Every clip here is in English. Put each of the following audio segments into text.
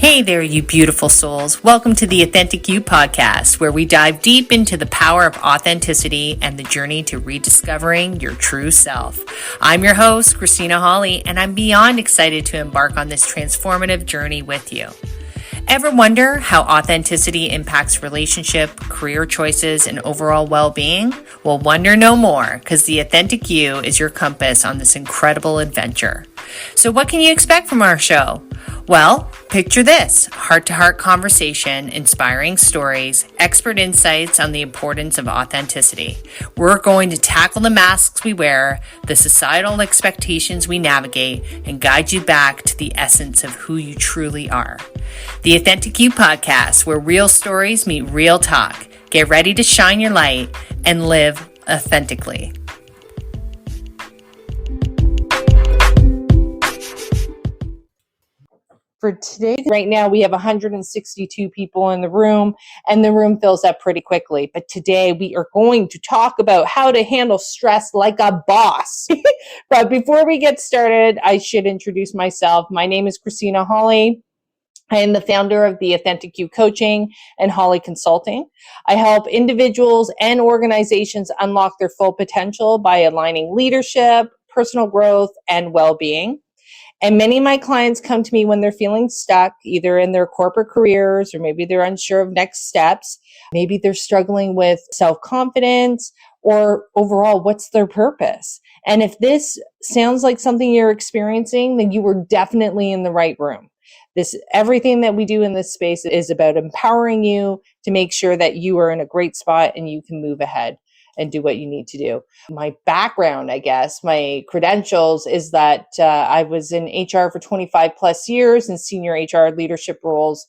Hey there, you beautiful souls. Welcome to the Authentic You podcast, where we dive deep into the power of authenticity and the journey to rediscovering your true self. I'm your host, Christina Holly, and I'm beyond excited to embark on this transformative journey with you. Ever wonder how authenticity impacts relationship, career choices, and overall well-being? Well, wonder no more, because the Authentic You is your compass on this incredible adventure. So what can you expect from our show? Well, picture this: heart-to-heart conversation, inspiring stories, expert insights on the importance of authenticity. We're going to tackle the masks we wear, the societal expectations we navigate, and guide you back to the essence of who you truly are. The Authentic You podcast, where real stories meet real talk. Get ready to shine your light and live authentically. For today, right now, we have 162 people in the room, and the room fills up pretty quickly. But today, we are going to talk about how to handle stress like a boss. But before we get started, I should introduce myself. My name is Christina Holly. I am the founder of the Authentic You Coaching and Holly Consulting. I help individuals and organizations unlock their full potential by aligning leadership, personal growth, and well-being. And many of my clients come to me when they're feeling stuck, either in their corporate careers, or maybe they're unsure of next steps. Maybe they're struggling with self-confidence, or overall, what's their purpose? And if this sounds like something you're experiencing, then you are definitely in the right room. Everything that we do in this space is about empowering you to make sure that you are in a great spot and you can move ahead and do what you need to do. My background, I guess, my credentials is that I was in HR for 25 plus years in senior HR leadership roles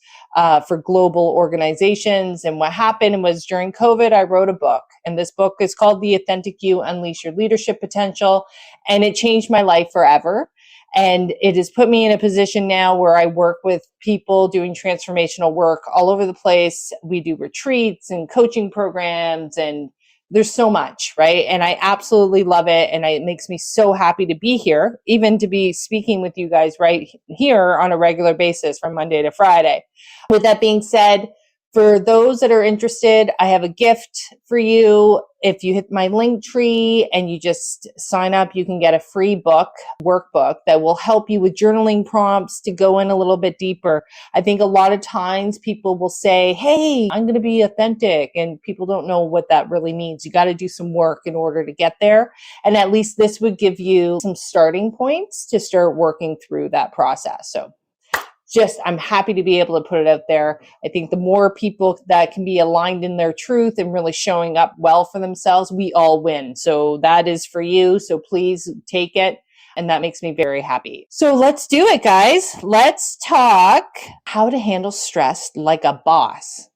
for global organizations. And what happened was during COVID, I wrote a book. And this book is called The Authentic You: Unleash Your Leadership Potential. And it changed my life forever. And it has put me in a position now where I work with people doing transformational work all over the place. We do retreats and coaching programs, and there's so much, right? And I absolutely love it. And it makes me so happy to be here, even to be speaking with you guys right here on a regular basis from Monday to Friday. With that being said, for those that are interested, I have a gift for you. If you hit my link tree and you just sign up, you can get a free workbook that will help you with journaling prompts to go in a little bit deeper. I think a lot of times people will say, hey, I'm going to be authentic, and people don't know what that really means. You got to do some work in order to get there. And at least this would give you some starting points to start working through that process. So I'm happy to be able to put it out there. I think the more people that can be aligned in their truth and really showing up well for themselves, we all win. So that is for you. So please take it. And that makes me very happy. So let's do it, guys. Let's talk how to handle stress like a boss.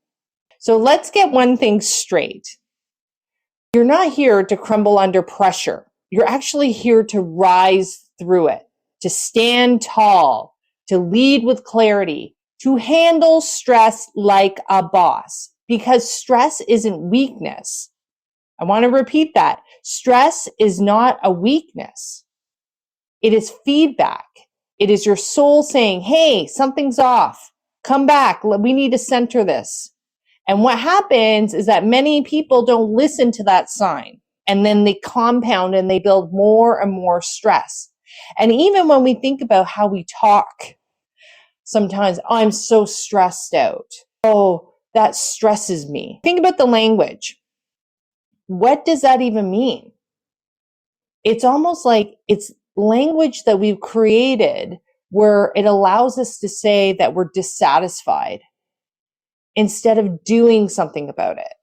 So let's get one thing straight. You're not here to crumble under pressure. You're actually here to rise through it, to stand tall, to lead with clarity, to handle stress like a boss, because stress isn't weakness. I want to repeat that. Stress is not a weakness. It is feedback. It is your soul saying, hey, something's off. Come back. We need to center this. And what happens is that many people don't listen to that sign, and then they compound and they build more and more stress. And even when we think about how we talk, sometimes, oh, I'm so stressed out. Oh, that stresses me. Think about the language. What does that even mean? It's almost like it's language that we've created where it allows us to say that we're dissatisfied instead of doing something about it.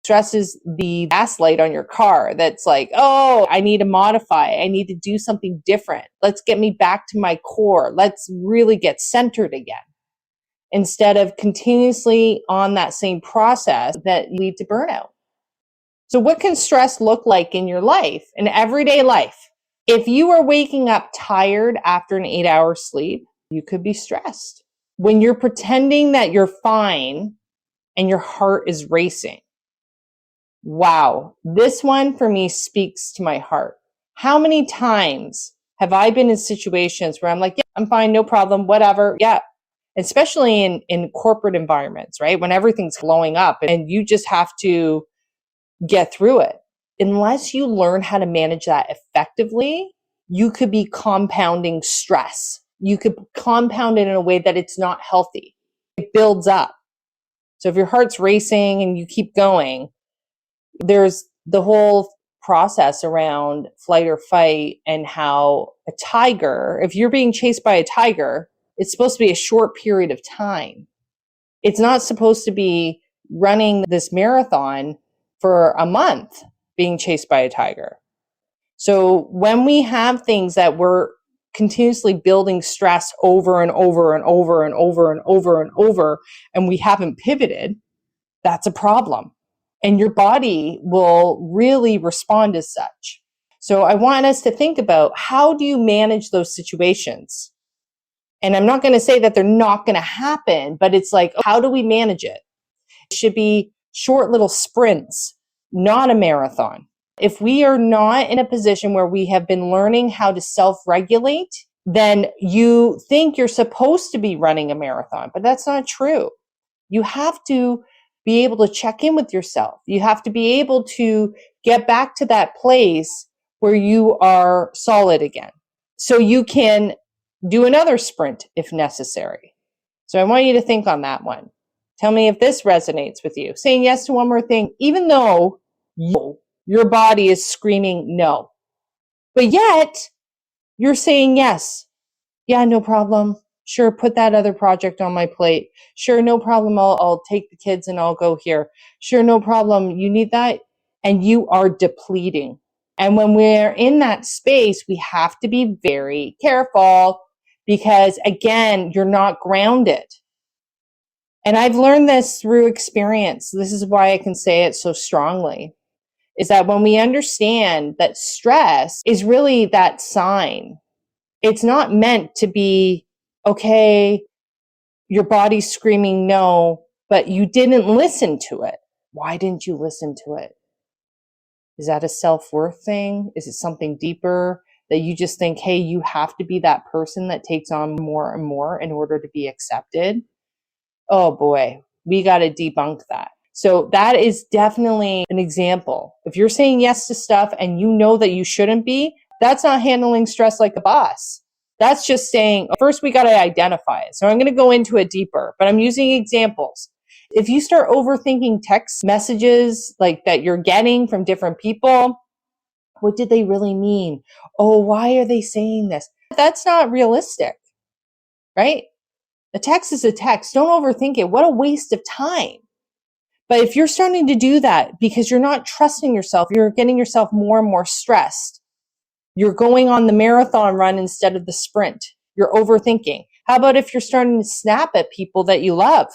Stress is the gas light on your car that's like, oh, I need to modify. I need to do something different. Let's get me back to my core. Let's really get centered again, instead of continuously on that same process that lead to burnout. So what can stress look like in your life, in everyday life? If you are waking up tired after an 8-hour sleep, you could be stressed. When you're pretending that you're fine and your heart is racing. Wow, this one for me speaks to my heart. How many times have I been in situations where I'm like, yeah, I'm fine, no problem, whatever. Yeah, especially in corporate environments, right? When everything's blowing up and you just have to get through it. Unless you learn how to manage that effectively, you could be compounding stress. You could compound it in a way that it's not healthy. It builds up. So if your heart's racing and you keep going, there's the whole process around flight or fight and how a tiger, if you're being chased by a tiger, it's supposed to be a short period of time. It's not supposed to be running this marathon for a month being chased by a tiger. So when we have things that we're continuously building stress over and over and over and over and over and over, and we haven't pivoted, that's a problem. And your body will really respond as such. So I want us to think about, how do you manage those situations? And I'm not going to say that they're not going to happen, but it's like, how do we manage it? It should be short little sprints, not a marathon. If we are not in a position where we have been learning how to self-regulate, then you think you're supposed to be running a marathon, but that's not true. You have to be able to check in with yourself. You have to be able to get back to that place where you are solid again. So you can do another sprint if necessary. So I want you to think on that one. Tell me if this resonates with you. Saying yes to one more thing, even though your body is screaming no. But yet, you're saying yes. Yeah, no problem. Sure, put that other project on my plate. Sure, no problem. I'll take the kids and I'll go here. Sure, no problem. You need that? And you are depleting. And when we're in that space, we have to be very careful because, again, you're not grounded. And I've learned this through experience. This is why I can say it so strongly, is that when we understand that stress is really that sign, it's not meant to be, okay, your body's screaming no, but you didn't listen to it. Why didn't you listen to it? Is that a self-worth thing? Is it something deeper that you just think, hey, you have to be that person that takes on more and more in order to be accepted? Oh boy, we got to debunk that. So that is definitely an example. If you're saying yes to stuff and you know that you shouldn't be, that's not handling stress like a boss. That's just saying, first we got to identify it. So I'm going to go into it deeper, but I'm using examples. If you start overthinking text messages like that you're getting from different people, what did they really mean? Oh, why are they saying this? That's not realistic, right? A text is a text. Don't overthink it. What a waste of time. But if you're starting to do that because you're not trusting yourself, you're getting yourself more and more stressed. You're going on the marathon run instead of the sprint. You're overthinking. How about if you're starting to snap at people that you love?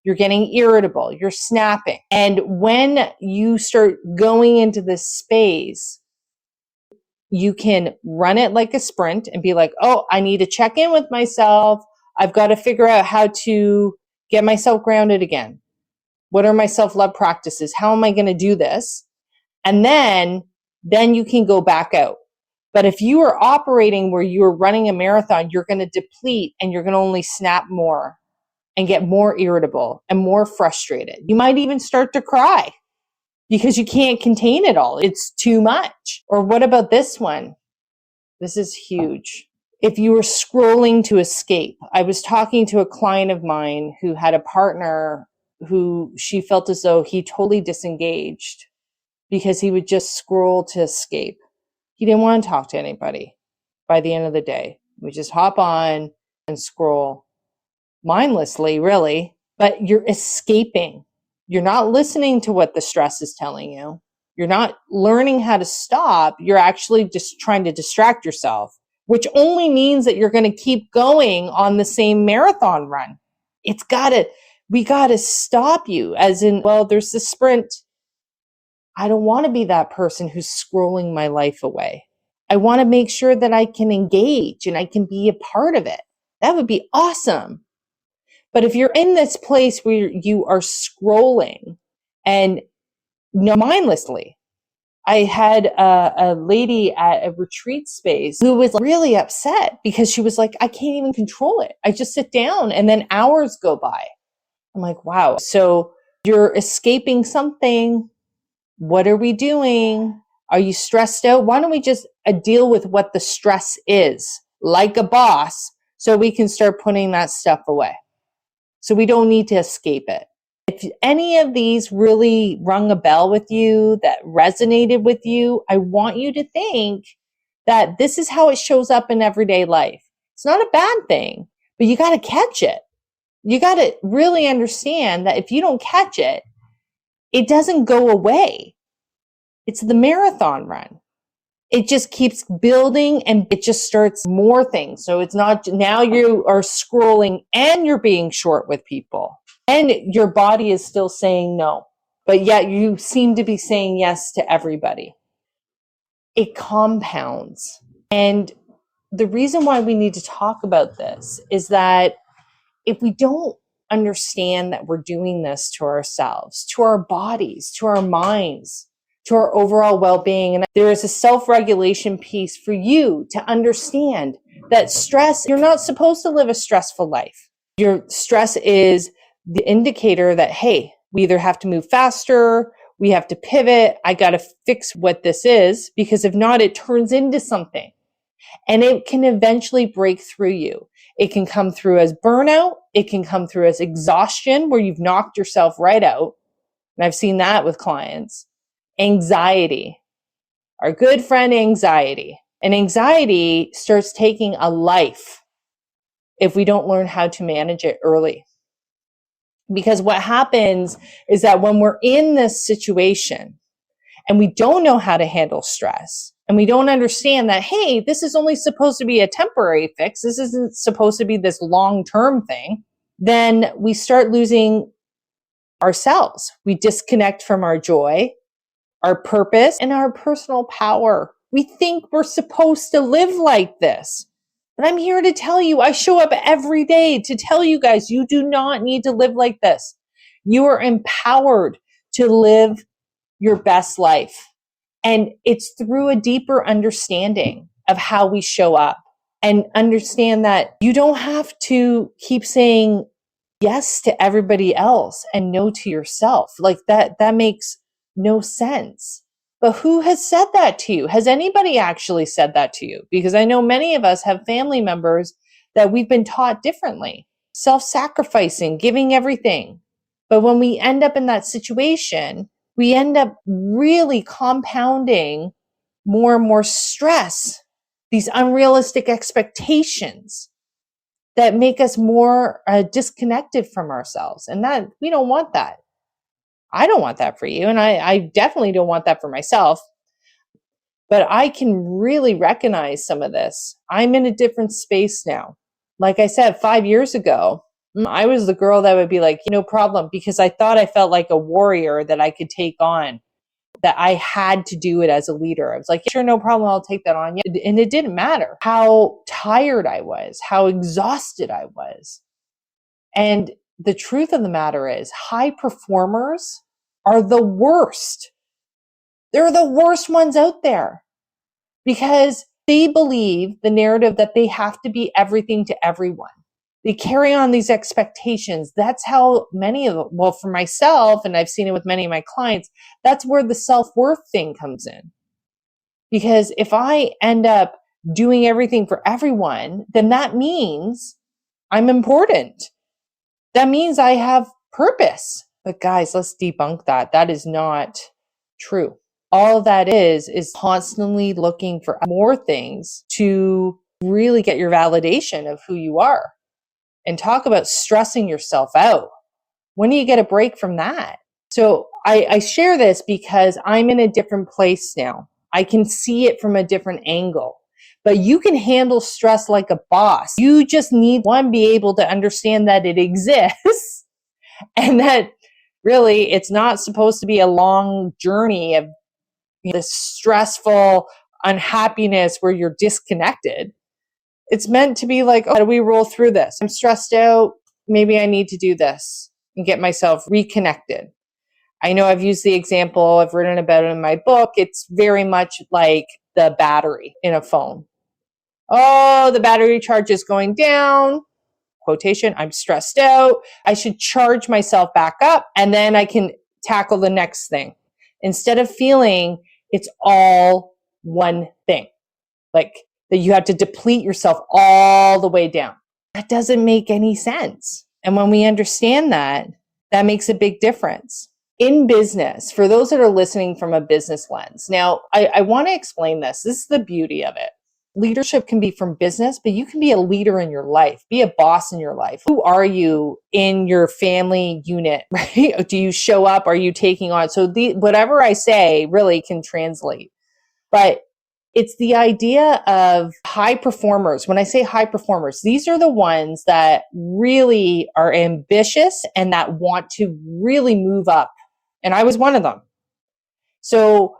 You're getting irritable. You're snapping. And when you start going into this space, you can run it like a sprint and be like, oh, I need to check in with myself. I've got to figure out how to get myself grounded again. What are my self-love practices? How am I going to do this? And then you can go back out. But if you are operating where you are running a marathon, you're going to deplete and you're going to only snap more and get more irritable and more frustrated. You might even start to cry because you can't contain it all. It's too much. Or what about this one? This is huge. If you were scrolling to escape, I was talking to a client of mine who had a partner who she felt as though he totally disengaged because he would just scroll to escape. He didn't want to talk to anybody by the end of the day. We just hop on and scroll mindlessly, really, but you're escaping. You're not listening to what the stress is telling you. You're not learning how to stop. You're actually just trying to distract yourself, which only means that you're going to keep going on the same marathon run. We got to stop you, as in, well, there's the sprint. I don't want to be that person who's scrolling my life away. I want to make sure that I can engage and I can be a part of it. That would be awesome. But if you're in this place where you are scrolling and mindlessly, I had a lady at a retreat space who was really upset because she was like, I can't even control it. I just sit down and then hours go by. I'm like, wow. So you're escaping something. What are we doing? Are you stressed out? Why don't we just deal with what the stress is, like a boss, so we can start putting that stuff away. So we don't need to escape it. If any of these really rung a bell with you, that resonated with you, I want you to think that this is how it shows up in everyday life. It's not a bad thing, but you got to catch it. You got to really understand that if you don't catch it, it doesn't go away. It's the marathon run. It just keeps building and it just starts more things. So it's not now you are scrolling and you're being short with people and your body is still saying no, but yet you seem to be saying yes to everybody. It compounds. And the reason why we need to talk about this is that if we don't understand that we're doing this to ourselves, to our bodies, to our minds, to our overall well-being, and there is a self-regulation piece for you to understand that stress, you're not supposed to live a stressful life. Your stress is the indicator that, hey, we either have to move faster, we have to pivot, I got to fix what this is, because if not, it turns into something. And it can eventually break through you. It can come through as burnout. It can come through as exhaustion, where you've knocked yourself right out. And I've seen that with clients. Anxiety, our good friend anxiety. And anxiety starts taking a life if we don't learn how to manage it early. Because what happens is that when we're in this situation and we don't know how to handle stress, and we don't understand that, hey, this is only supposed to be a temporary fix, this isn't supposed to be this long-term thing, then we start losing ourselves. We disconnect from our joy, our purpose, and our personal power. We think we're supposed to live like this. But I'm here to tell you, I show up every day to tell you guys, you do not need to live like this. You are empowered to live your best life. And it's through a deeper understanding of how we show up, and understand that you don't have to keep saying yes to everybody else and no to yourself. Like that makes no sense. But who has said that to you? Has anybody actually said that to you? Because I know many of us have family members that we've been taught differently, self-sacrificing, giving everything. But when we end up in that situation, we end up really compounding more and more stress, these unrealistic expectations that make us more disconnected from ourselves. And that we don't want that. I don't want that for you. And I definitely don't want that for myself. But I can really recognize some of this. I'm in a different space now. Like I said, 5 years ago, I was the girl that would be like, no problem, because I thought I felt like a warrior that I could take on, that I had to do it as a leader. I was like, sure, no problem, I'll take that on. And it didn't matter how tired I was, how exhausted I was. And the truth of the matter is, high performers are the worst. They're the worst ones out there because they believe the narrative that they have to be everything to everyone. They carry on these expectations. That's how many of them, well, for myself, and I've seen it with many of my clients, that's where the self-worth thing comes in. Because if I end up doing everything for everyone, then that means I'm important. That means I have purpose. But guys, let's debunk that. That is not true. All that is constantly looking for more things to really get your validation of who you are. And talk about stressing yourself out. When do you get a break from that? So I share this because I'm in a different place now. I can see it from a different angle. But you can handle stress like a boss. You just need be able to understand that it exists and that really it's not supposed to be a long journey of this stressful unhappiness where you're disconnected. It's meant to be like, how do we roll through this? I'm stressed out. Maybe I need to do this and get myself reconnected. I know I've used the example, I've written about it in my book. It's very much like the battery in a phone. Oh, the battery charge is going down. Quotation, I'm stressed out. I should charge myself back up and then I can tackle the next thing. Instead of feeling it's all one thing, like that you have to deplete yourself all the way down. That doesn't make any sense. And when we understand that, that makes a big difference. In business, for those that are listening from a business lens, now I want to explain this. This is the beauty of it. Leadership can be from business, but you can be a leader in your life, be a boss in your life. Who are you in your family unit, right? Do you show up? Are you taking on? So whatever I say really can translate. But it's the idea of high performers. When I say high performers, these are the ones that really are ambitious and that want to really move up. And I was one of them. So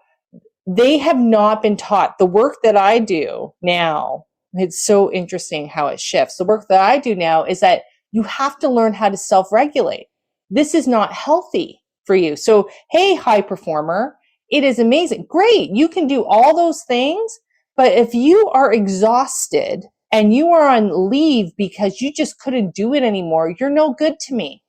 they have not been taught. The work that I do now, it's so interesting how it shifts. The work that I do now is that you have to learn how to self-regulate. This is not healthy for you. So, hey, high performer, it is amazing. Great. You can do all those things. But if you are exhausted and you are on leave because you just couldn't do it anymore, you're no good to me.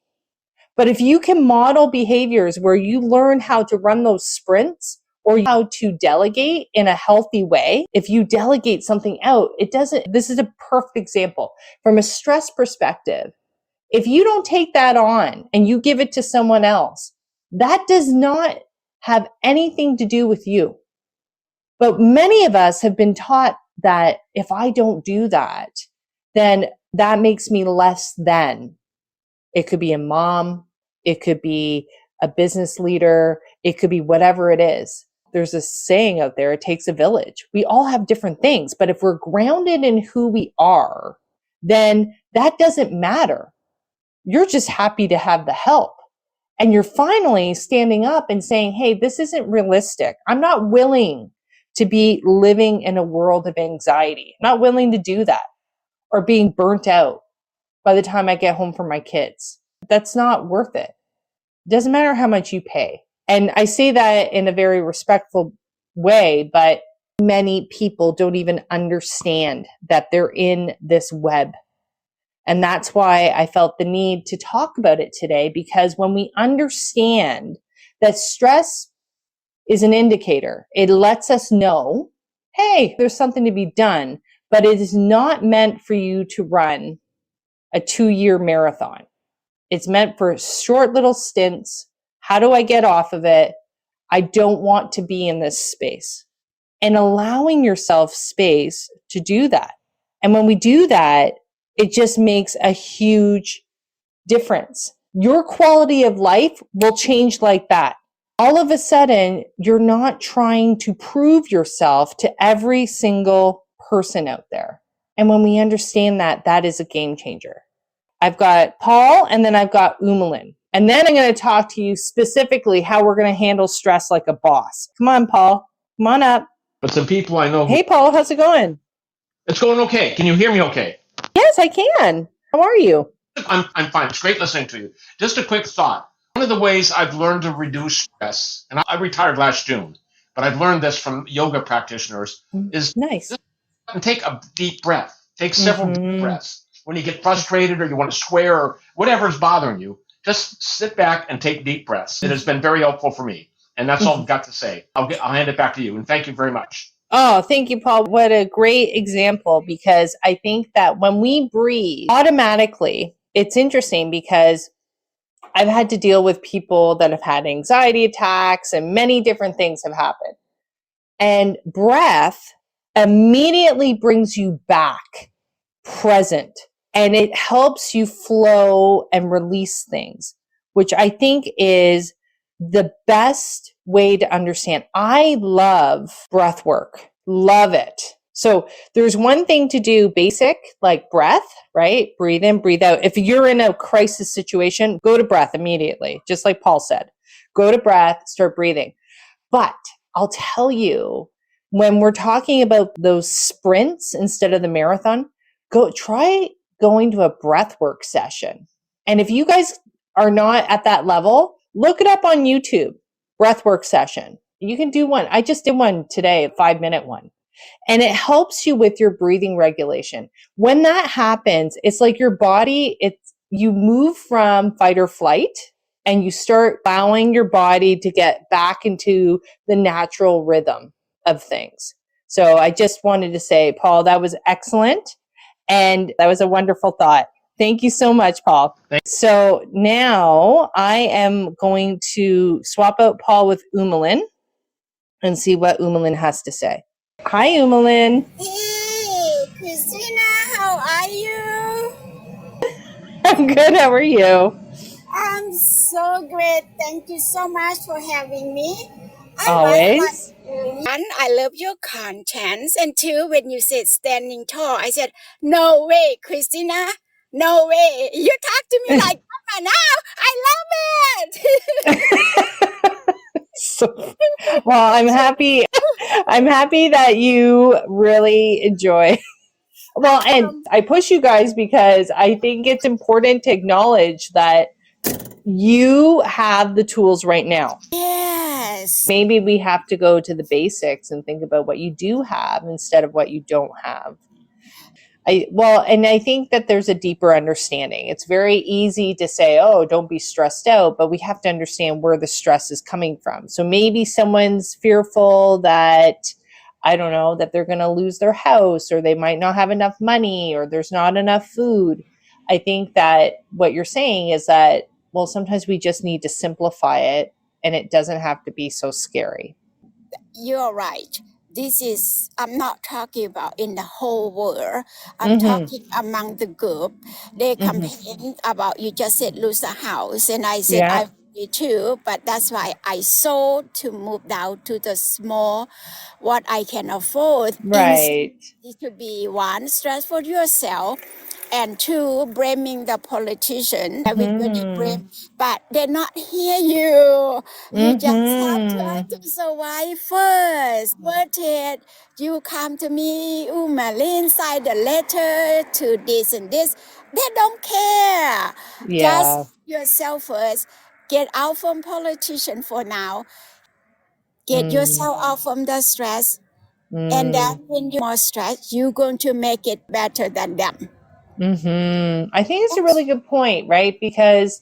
But if you can model behaviors where you learn how to run those sprints or how to delegate in a healthy way, if you delegate something out, this is a perfect example. From a stress perspective, if you don't take that on and you give it to someone else, that does not have anything to do with you. But many of us have been taught that if I don't do that, then that makes me less than. It could be a mom. It could be a business leader. It could be whatever it is. There's a saying out there, it takes a village. We all have different things, but if we're grounded in who we are, then that doesn't matter. You're just happy to have the help. And you're finally standing up and saying, hey, this isn't realistic. I'm not willing to be living in a world of anxiety. I'm not willing to do that or being burnt out by the time I get home from my kids. That's not worth it. It doesn't matter how much you pay. And I say that in a very respectful way, but many people don't even understand that they're in this web. And that's why I felt the need to talk about it today, because when we understand that stress is an indicator, it lets us know, hey, there's something to be done, but it is not meant for you to run a 2-year marathon. It's meant for short little stints. How do I get off of it? I don't want to be in this space. And allowing yourself space to do that. And when we do that, it just makes a huge difference. Your quality of life will change like that. All of a sudden, you're not trying to prove yourself to every single person out there. And when we understand that, that is a game changer. I've got Paul, and then I've got Umalin. And then I'm going to talk to you specifically how we're going to handle stress like a boss. Come on, Paul. Come on up. But some people I know. Hey, Paul, how's it going? It's going okay. Can you hear me okay? Yes, I can. How are you? I'm fine. It's great listening to you. Just a quick thought. One of the ways I've learned to reduce stress, and I retired last June, but I've learned this from yoga practitioners, is nice. Take a deep breath. Take several deep breaths. When you get frustrated or you want to swear or whatever's bothering you, just sit back and take deep breaths. It has been very helpful for me. And that's all I've got to say. I'll hand it back to you. And thank you very much. Oh, thank you, Paul. What a great example, because I think that when we breathe automatically, it's interesting because I've had to deal with people that have had anxiety attacks and many different things have happened. And breath immediately brings you back present, and it helps you flow and release things, which I think is the best way to understand. I love breath work. Love it. So there's one thing to do basic, like breath, right? Breathe in, breathe out. If you're in a crisis situation, go to breath immediately. Just like Paul said, go to breath, start breathing. But I'll tell you, when we're talking about those sprints instead of the marathon, try going to a breath work session. And if you guys are not at that level, Look it up on YouTube, breathwork session. You can do one. I just did one today, a 5-minute one. And it helps you with your breathing regulation. When that happens, it's like your body, you move from fight or flight and you start allowing your body to get back into the natural rhythm of things. So I just wanted to say, Paul, that was excellent. And that was a wonderful thought. Thank you so much, Paul. Thanks. So now I am going to swap out Paul with 𝐿 and see what 𝐿 has to say. Hi, 𝐿. Hey, Christina, how are you? I'm good. How are you? I'm so great. Thank you so much for having me. Always. One, I love your contents. And two, when you said standing tall, I said, no way, Christina. No way. You talk to me like that now. I love it. So, well, I'm happy. I'm happy that you really enjoy. Well, and I push you guys because I think it's important to acknowledge that you have the tools right now. Yes. Maybe we have to go to the basics and think about what you do have instead of what you don't have. And I think that there's a deeper understanding. It's very easy to say, oh, don't be stressed out, but we have to understand where the stress is coming from. So maybe someone's fearful that, I don't know, that they're going to lose their house, or they might not have enough money, or there's not enough food. I think that what you're saying is that, well, sometimes we just need to simplify it, and it doesn't have to be so scary. You're right. I'm not talking about in the whole world. I'm talking among the group. They complain about, you just said lose a house. And I said, I me too, but that's why I sold to move down to the small, what I can afford. Right. It could be one, stress for yourself, and two, blaming the politician. Everybody blame, but they not hear you. You just have to survive first. Worth it. You come to me, Malin, sign the letter to this and this. They don't care. Yeah. Just yourself first. Get out from politician for now. Get yourself out from the stress. And then when you're more stressed, you're going to make it better than them. I think it's a really good point, right? Because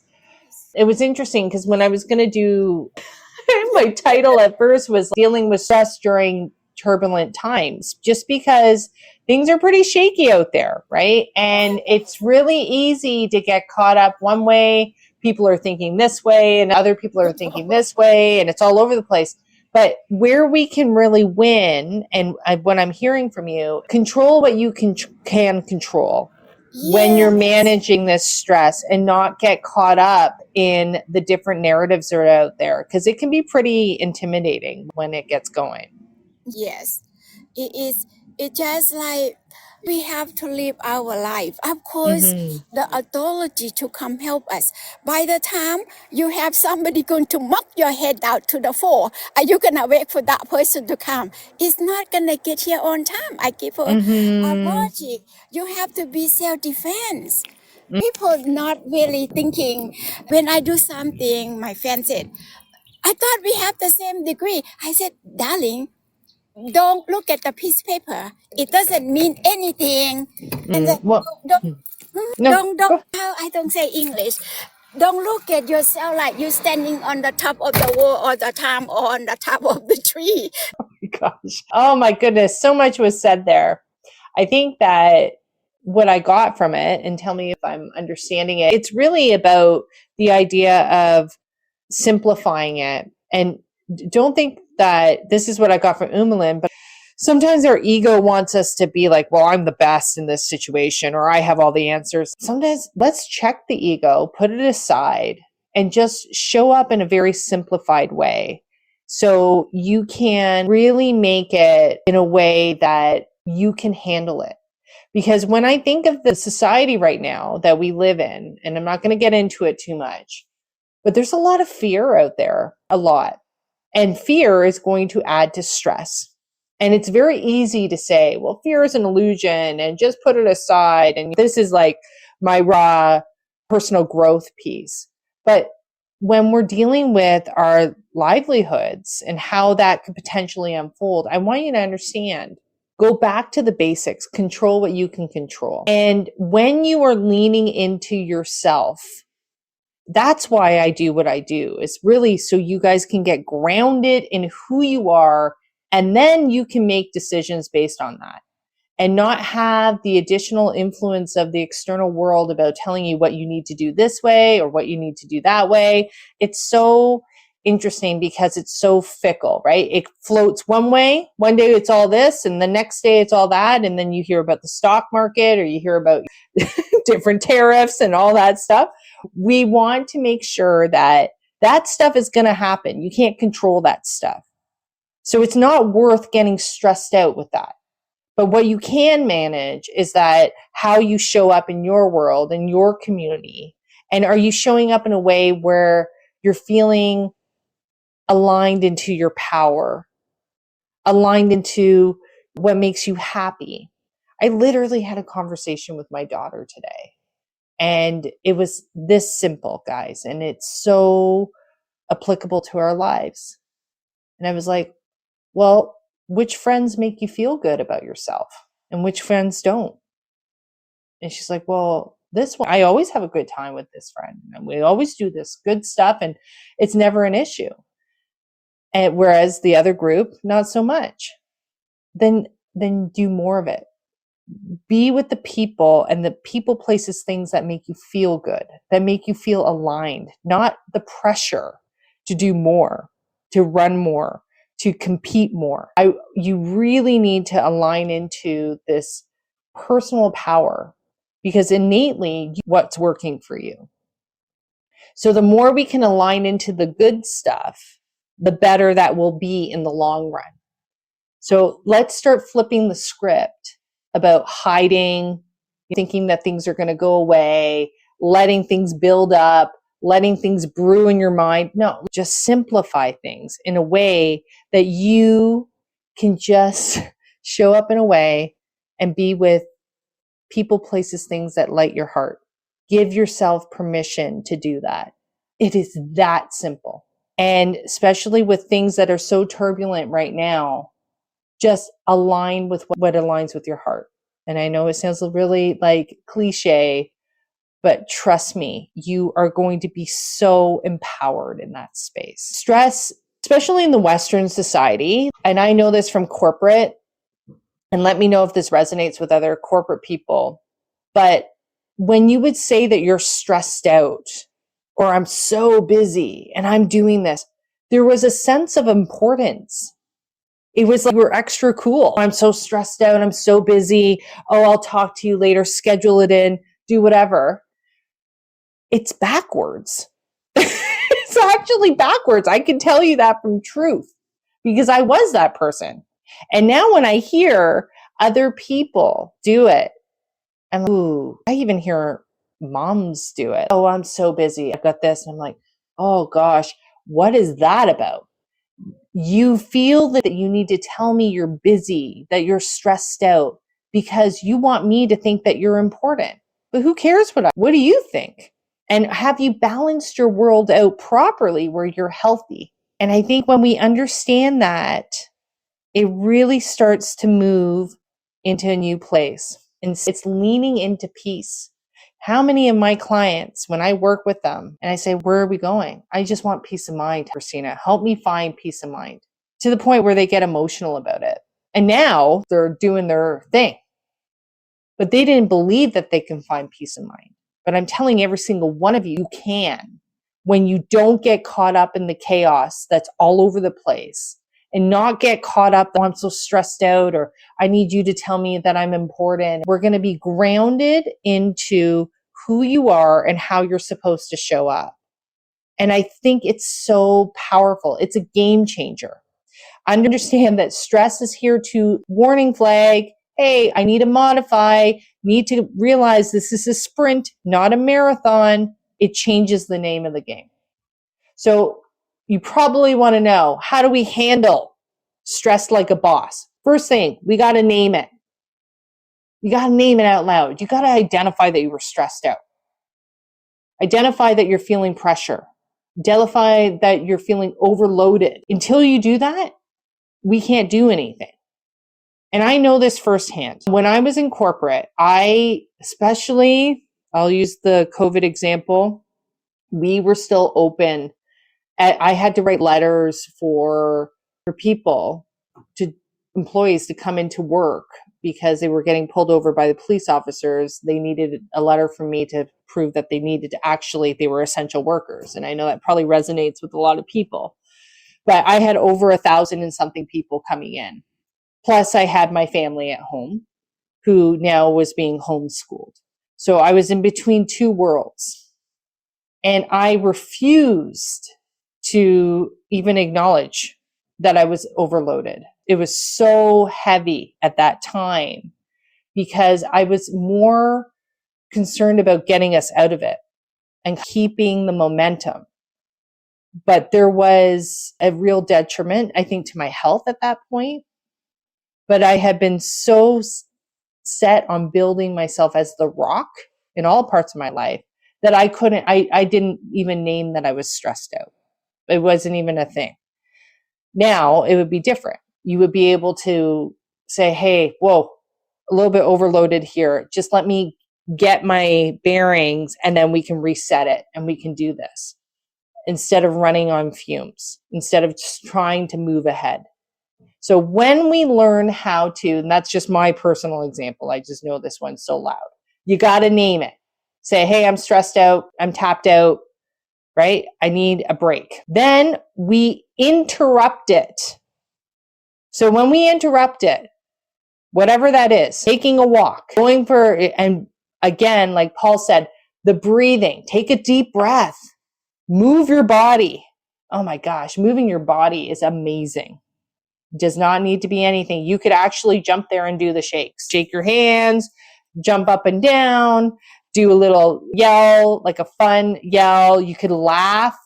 it was interesting because when I was going to do my title at first was dealing with stress during turbulent times, just because things are pretty shaky out there, right? And it's really easy to get caught up one way. People are thinking this way and other people are thinking this way, and it's all over the place. But where we can really win, and what I'm hearing from you, control what you can control. When you're managing this stress, and not get caught up in the different narratives that are out there, because it can be pretty intimidating when it gets going. Yes, it is. It's just like we have to live our life. Of course, the authority to come help us. By the time you have somebody going to knock your head out to the floor, are you going to wait for that person to come? It's not going to get here on time. I give a logic. You have to be self-defense. People not really thinking. When I do something, my friend said, I thought we have the same degree. I said, darling, don't look at the piece of paper. It doesn't mean anything. And then, I don't say English. Don't look at yourself like you're standing on the top of the wall all the time, or on the top of the tree. Oh my gosh. Oh my goodness. So much was said there. I think that what I got from it, and tell me if I'm understanding it, it's really about the idea of simplifying it. And don't think that this is what I got from 𝐿, but sometimes our ego wants us to be like, well, I'm the best in this situation, or I have all the answers. Sometimes let's check the ego, put it aside, and just show up in a very simplified way. So you can really make it in a way that you can handle it. Because when I think of the society right now that we live in, and I'm not going to get into it too much, but there's a lot of fear out there, a lot. And fear is going to add to stress. And it's very easy to say, well, fear is an illusion, and just put it aside. And this is like my raw personal growth piece. But when we're dealing with our livelihoods and how that could potentially unfold, I want you to understand, go back to the basics, control what you can control. And when you are leaning into yourself, that's why I do what I do. It's really so you guys can get grounded in who you are, and then you can make decisions based on that and not have the additional influence of the external world about telling you what you need to do this way or what you need to do that way. It's so interesting because it's so fickle, right? It floats one way. One day it's all this, and the next day it's all that. And then you hear about the stock market, or you hear about different tariffs and all that stuff. We want to make sure that that stuff is going to happen. You can't control that stuff. So it's not worth getting stressed out with that. But what you can manage is that how you show up in your world, in your community. And are you showing up in a way where you're feeling aligned into your power, aligned into what makes you happy? I literally had a conversation with my daughter today, and it was this simple, guys, and it's so applicable to our lives. And I was like, well, which friends make you feel good about yourself and which friends don't? And she's like, well, this one, I always have a good time with this friend, and we always do this good stuff, and it's never an issue. And whereas the other group, not so much. Then do more of it. Be with the people and the people, places, things that make you feel good, that make you feel aligned, not the pressure to do more, to run more, to compete more. You really need to align into this personal power, because innately what's working for you. So the more we can align into the good stuff, the better that will be in the long run. So let's start flipping the script about hiding, thinking that things are going to go away, letting things build up, letting things brew in your mind. No, just simplify things in a way that you can just show up in a way and be with people, places, things that light your heart. Give yourself permission to do that. It is that simple. And especially with things that are so turbulent right now, just align with what aligns with your heart. And I know it sounds really like cliche, but trust me, you are going to be so empowered in that space. Stress, especially in the Western society, and I know this from corporate, and let me know if this resonates with other corporate people, but when you would say that you're stressed out, or I'm so busy and I'm doing this, there was a sense of importance. It was like we're extra cool. I'm so stressed out. I'm so busy. Oh, I'll talk to you later. Schedule it in. Do whatever. It's backwards. It's actually backwards. I can tell you that from truth, because I was that person. And now when I hear other people do it, I even hear moms do it. Oh, I'm so busy. I've got this. And I'm like, oh gosh, what is that about? You feel that you need to tell me you're busy, that you're stressed out, because you want me to think that you're important. But who cares what do you think? And have you balanced your world out properly where you're healthy? And I think when we understand that, it really starts to move into a new place. And it's leaning into peace. How many of my clients, when I work with them and I say, where are we going? I just want peace of mind, Kristina. Help me find peace of mind, to the point where they get emotional about it. And now they're doing their thing. But they didn't believe that they can find peace of mind. But I'm telling every single one of you, you can, when you don't get caught up in the chaos that's all over the place, and not get caught up, oh, I'm so stressed out, or I need you to tell me that I'm important. We're going to be grounded into who you are and how you're supposed to show up. And I think it's so powerful. It's a game changer. Understand that stress is here to warning flag. Hey, I need to modify, need to realize this is a sprint, not a marathon. It changes the name of the game. So you probably want to know, how do we handle stress like a boss? First thing, we got to name it. You got to name it out loud. You got to identify that you were stressed out. Identify that you're feeling pressure. Identify that you're feeling overloaded. Until you do that, we can't do anything. And I know this firsthand. When I was in corporate, I'll use the COVID example. We were still open. I had to write letters for people, employees to come into work because they were getting pulled over by the police officers. They needed a letter from me to prove that they were essential workers. And I know that probably resonates with a lot of people. But I had over 1,000 and something people coming in. Plus, I had my family at home who now was being homeschooled. So I was in between two worlds. And I refused to even acknowledge that I was overloaded. It was so heavy at that time because I was more concerned about getting us out of it and keeping the momentum. But there was a real detriment, I think, to my health at that point. But I had been so set on building myself as the rock in all parts of my life that I didn't even name that I was stressed out. It wasn't even a thing. Now it would be different. You would be able to say, hey, whoa, a little bit overloaded here. Just let me get my bearings and then we can reset it and we can do this instead of running on fumes, instead of just trying to move ahead. So when we learn how to, and that's just my personal example, I just know this one's so loud. You got to name it. Say, hey, I'm stressed out. I'm tapped out, right? I need a break. Then we interrupt it. So when we interrupt it, whatever that is, taking a walk, going for, and again, like Paul said, the breathing, take a deep breath, move your body. Oh my gosh, moving your body is amazing. Does not need to be anything. You could actually jump there and do the shakes. Shake your hands, jump up and down, do a little yell, like a fun yell. You could laugh,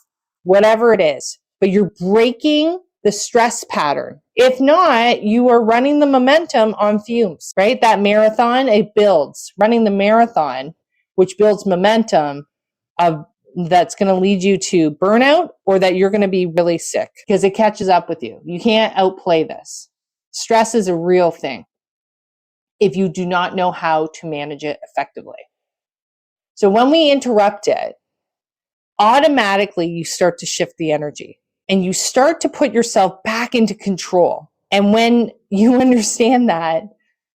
whatever it is, but you're breaking the stress pattern. If not, you are running the momentum on fumes, right? That marathon, it builds. Running the marathon, which builds momentum that's going to lead you to burnout or that you're going to be really sick because it catches up with you. You can't outplay this. Stress is a real thing if you do not know how to manage it effectively. So when we interrupt it, automatically you start to shift the energy and you start to put yourself back into control. And when you understand that,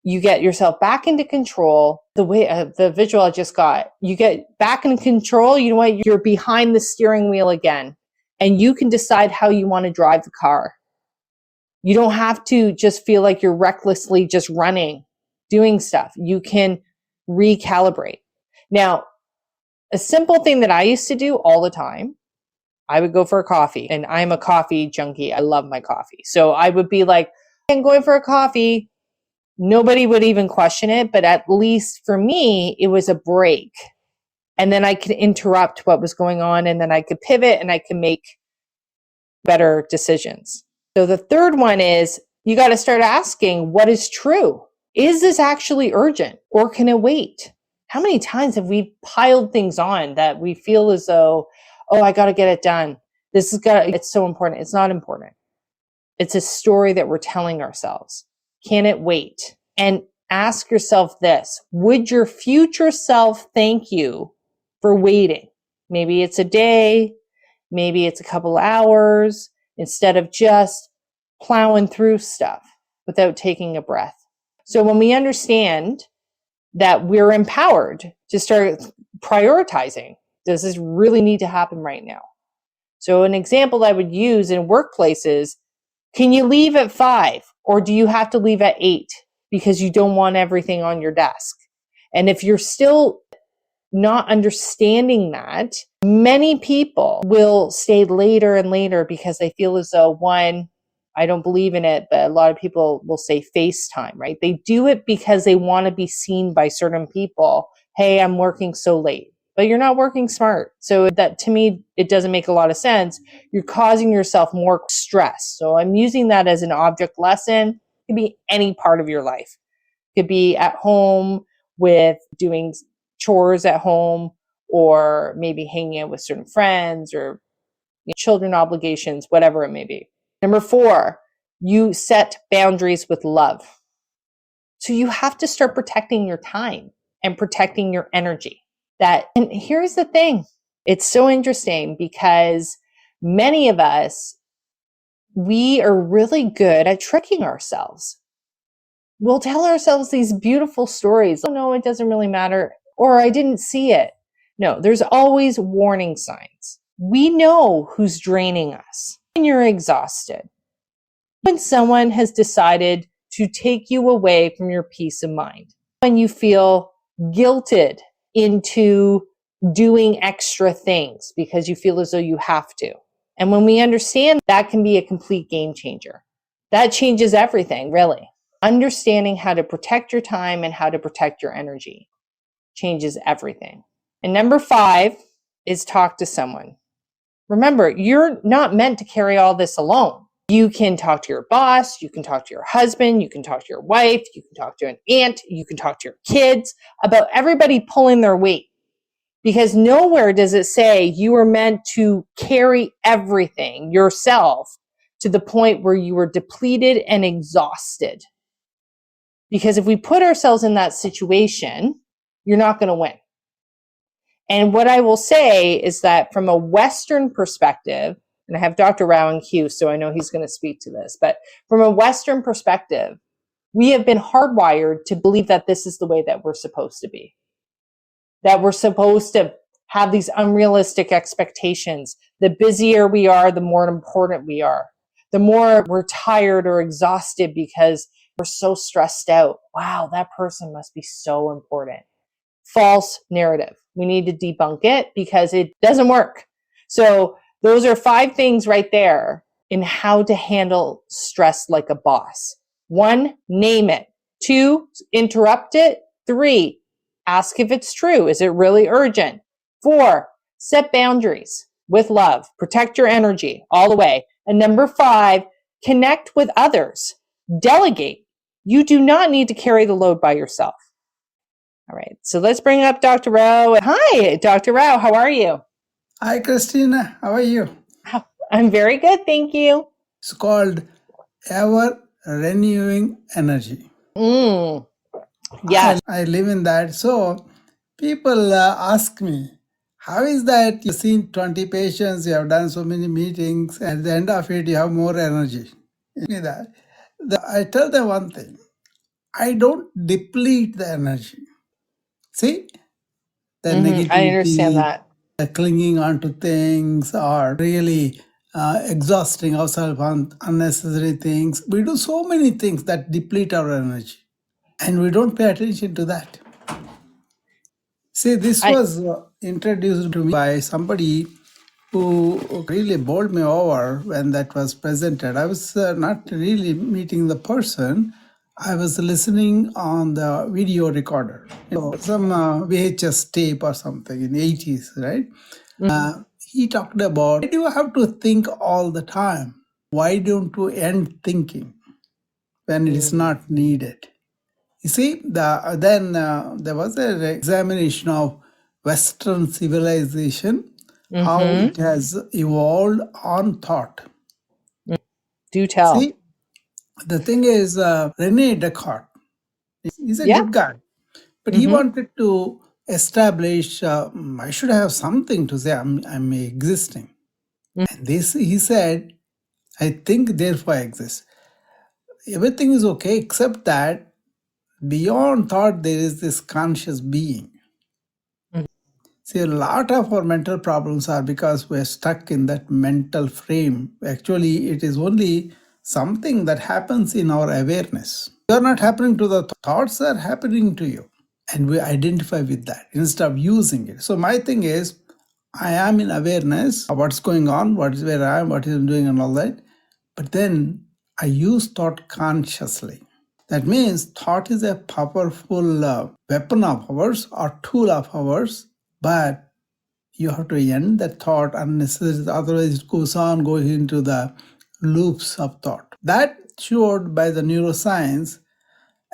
you get yourself back into control. The way the visual I just got, you get back in control. You know what? You're behind the steering wheel again, and you can decide how you want to drive the car. You don't have to just feel like you're recklessly just running, doing stuff. You can recalibrate. Now, a simple thing that I used to do all the time, I would go for a coffee, and I'm a coffee junkie. I love my coffee. So I would be like, I'm going for a coffee. Nobody would even question it, but at least for me, it was a break. And then I could interrupt what was going on, and then I could pivot and I could make better decisions. So the third one is you got to start asking what is true. Is this actually urgent or can it wait? How many times have we piled things on that we feel as though, oh, I got to get it done. It's so important. It's not important. It's a story that we're telling ourselves. Can it wait? And ask yourself this, would your future self thank you for waiting? Maybe it's a day, maybe it's a couple hours, instead of just plowing through stuff without taking a breath. So when we understand that we're empowered to start prioritizing, does this really need to happen right now? So an example I would use in workplaces, can you leave at 5 or do you have to leave at 8 because you don't want everything on your desk? And if you're still not understanding that, many people will stay later and later because they feel as though, one, I don't believe in it, but a lot of people will say FaceTime, right? They do it because they want to be seen by certain people. Hey, I'm working so late, but you're not working smart. So that, to me, it doesn't make a lot of sense. You're causing yourself more stress. So I'm using that as an object lesson. It could be any part of your life. It could be at home with doing chores at home, or maybe hanging out with certain friends, or children obligations, whatever it may be. Number 4, you set boundaries with love. So you have to start protecting your time and protecting your energy. And here's the thing. It's so interesting because many of us, we are really good at tricking ourselves. We'll tell ourselves these beautiful stories. Oh no, it doesn't really matter. Or I didn't see it. No, there's always warning signs. We know who's draining us. When you're exhausted, when someone has decided to take you away from your peace of mind, when you feel guilted into doing extra things because you feel as though you have to. And when we understand, that can be a complete game changer. That changes everything, really. Understanding how to protect your time and how to protect your energy changes everything. And number 5 is talk to someone. Remember, you're not meant to carry all this alone. You can talk to your boss, you can talk to your husband, you can talk to your wife, you can talk to an aunt, you can talk to your kids about everybody pulling their weight. Because nowhere does it say you are meant to carry everything yourself to the point where you are depleted and exhausted. Because if we put ourselves in that situation, you're not going to win. And what I will say is that from a Western perspective, and I have Dr. Rao in queue, so I know he's going to speak to this, but from a Western perspective, we have been hardwired to believe that this is the way that we're supposed to be. That we're supposed to have these unrealistic expectations. The busier we are, the more important we are. The more we're tired or exhausted because we're so stressed out. Wow, that person must be so important. False narrative. We need to debunk it because it doesn't work. So those are 5 things right there in how to handle stress like a boss. 1, name it. 2, interrupt it. 3, ask if it's true. Is it really urgent? 4, set boundaries with love. Protect your energy all the way. And number 5, connect with others. Delegate. You do not need to carry the load by yourself. All right, so let's bring up Dr. Rao. Hi, Dr. Rao, how are you? Hi, Christina. How are you? I'm very good, thank you. It's called ever renewing energy. Yes. I live in that. So people ask me, how is that you've seen 20 patients, you have done so many meetings, and at the end of it, you have more energy? I tell them one thing. I don't deplete the energy. See, the negativity, I understand that. Clinging onto things, or really exhausting ourselves on unnecessary things. We do so many things that deplete our energy, and we don't pay attention to that. See, this was introduced to me by somebody who really bowled me over when that was presented. I was not really meeting the person. I was listening on the video recorder, some VHS tape or something in the 80s, right? He talked about, why do you have to think all the time? Why don't you end thinking when it is not needed? You see, then there was an examination of Western civilization, how it has evolved on thought. Do tell. See, the thing is, Rene Descartes, he's a good guy, but he wanted to establish, I should have something to say, I'm existing. And this, he said, I think, therefore I exist. Everything is okay except that beyond thought there is this conscious being. See, a lot of our mental problems are because we're stuck in that mental frame. Actually, it is only something that happens in our awareness. You're not happening to the thoughts are happening to you. And we identify with that instead of using it. So my thing is, I am in awareness of what's going on, what is where I am, what I'm doing and all that. But then I use thought consciously. That means thought is a powerful weapon of ours or tool of ours, but you have to end that thought unnecessarily, otherwise it goes on going into the loops of thought. That showed by the neuroscience,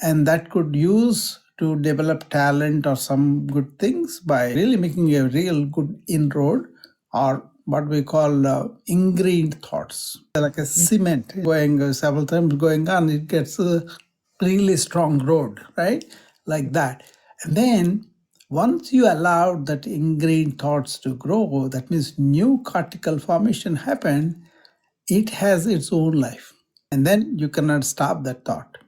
and that could use to develop talent or some good things by really making a real good inroad or what we call ingrained thoughts. They're like a cement going several times going on, it gets a really strong road, right? Like that. And then once you allow that ingrained thoughts to grow, that means new cortical formation happen, it has its own life. And then you cannot stop that thought.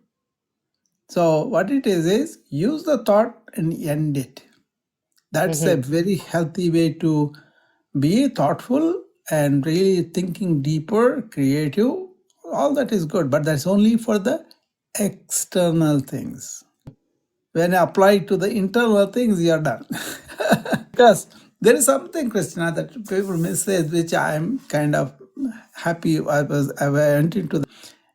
So what it is use the thought and end it. That's a very healthy way to be thoughtful and really thinking deeper, creative. All that is good, but that's only for the external things. When I apply to the internal things, you're done. Because there is something, Christina, that people miss, which I'm kind of happy I went into.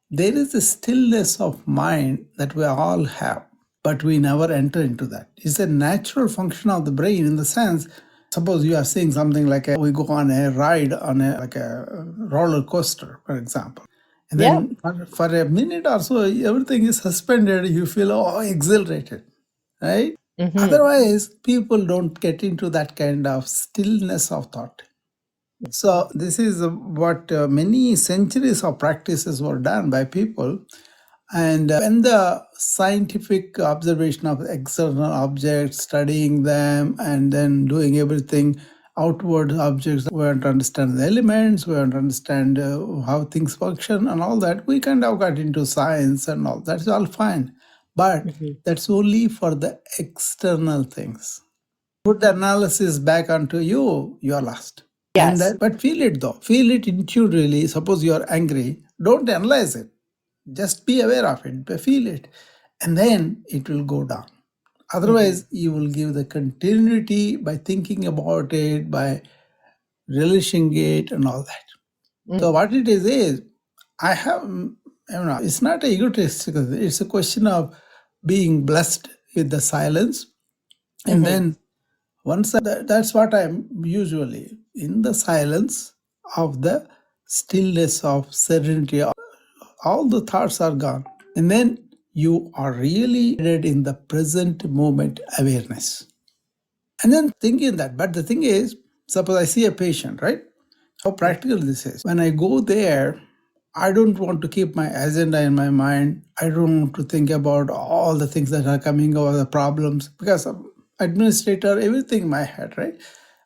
There is a stillness of mind that we all have, but we never enter into that. It's a natural function of the brain in the sense, suppose you are saying something like we go on a ride on a roller coaster, for example. And then for a minute or so, everything is suspended. You feel exhilarated, right? Otherwise, people don't get into that kind of stillness of thought. So this is what many centuries of practices were done by people. And when the scientific observation of external objects, studying them, and then doing everything outward objects, we want to understand the elements, we want to understand how things function and all that, we kind of got into science and all. That's all fine. But that's only for the external things. Put the analysis back onto you, you're lost. Yes. But feel it though. Feel it intuitively. Suppose you're angry. Don't analyze it. Just be aware of it. Feel it. And then it will go down. Otherwise, you will give the continuity by thinking about it, by relishing it and all that. So what it is, I have, it's not egotistical. It's a question of being blessed with the silence. And then once that's what I'm usually in the silence of the stillness of serenity. All the thoughts are gone. And then you are really in the present moment awareness. And then thinking that. But the thing is, suppose I see a patient, right? How practical this is. When I go there, I don't want to keep my agenda in my mind. I don't want to think about all the things that are coming over the problems because administrator, everything in my head, right?